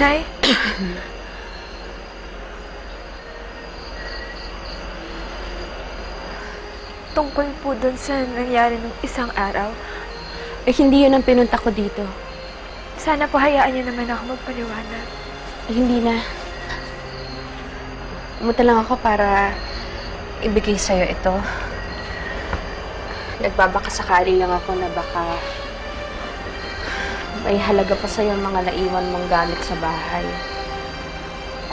Nay? Tungkol po dun sa nangyari nung isang araw, Hindi yun ang pinunta ko dito. sana po hayaan niyo naman ako magpaliwanag. Hindi na. Pumunta lang ako para ibigay sa'yo ito. Nagbabakasakali lang ako na baka may halaga pa sa'yo ang mga naiwan mong gamit sa bahay.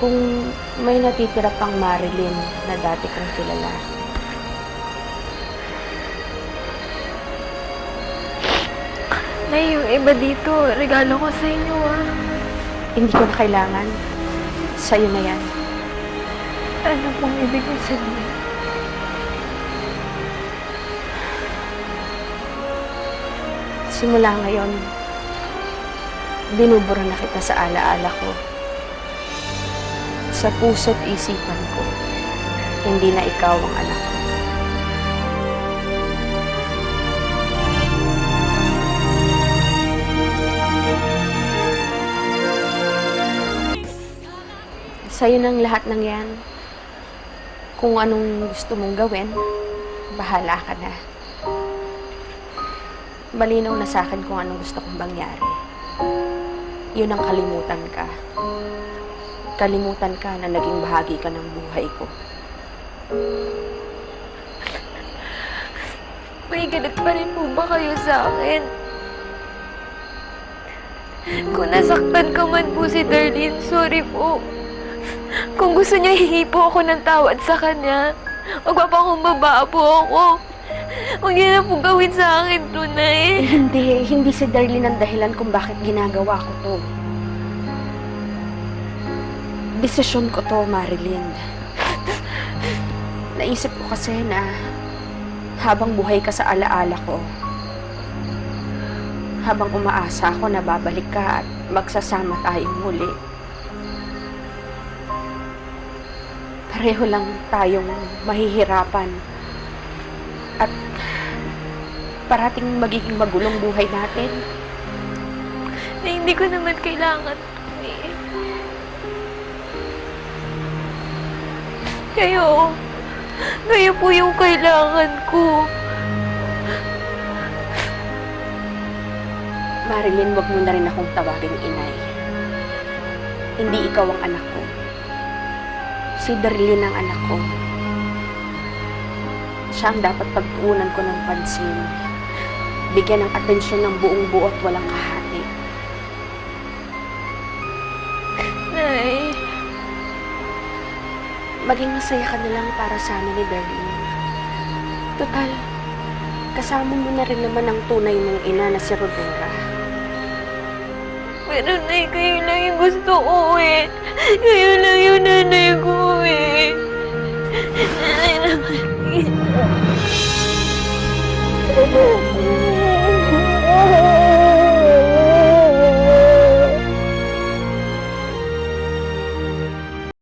Kung may natitira pang Marilyn na dati kong kilala. Nay, yung iba dito, regalo ko sa inyo Hindi ko na kailangan. Sa'yo na yan. Ano pong ibig ko sabihin? Simula ngayon, binubura na kita sa alaala ko. Sa puso't isipan ko, hindi na ikaw ang anak ko. Sa'yo ng lahat ng yan. Kung anong gusto mong gawin, bahala ka na. Malinaw na sa akin kung anong gusto kong mangyari. Yun ang kalimutan ka. Kalimutan ka na naging bahagi ka ng buhay ko. May galit pa rin po ba kayo sa akin? Kung nasaktan ka man po si Darlene, sorry po. Kung gusto niya, hihingi po ako ng tawad sa kanya. Magpapakumbaba po ako. Huwag niya na po gawin sa akin to, Nay. Hindi si Darlene ang dahilan kung bakit ginagawa ko to. Desisyon ko to, Marilyn. Naisip ko kasi na habang buhay ka sa alaala ko, habang umaasa ako na babalik ka at magsasama tayong muli, pareho lang tayong mahihirapan at parating magiging magulong buhay natin. Na hindi ko naman kailangan. Kayo po yung kailangan ko. Marilyn, wag mo na rin akong tawaging inay. Hindi ikaw ang anak ko. Si Darlene ang anak ko. Siya ang dapat pagtuunan ko ng pansin. Bigyan ng atensyon ng buong buo at walang kahati. Nay, Maging masaya ka na lang para sa amin ni Darlene. Total, kasama mo na rin naman ang tunay mong ina na si Rodora. pero Nay, kayo lang yung gusto ko eh. Kayo lang yung nanay ko eh. Nanay naman.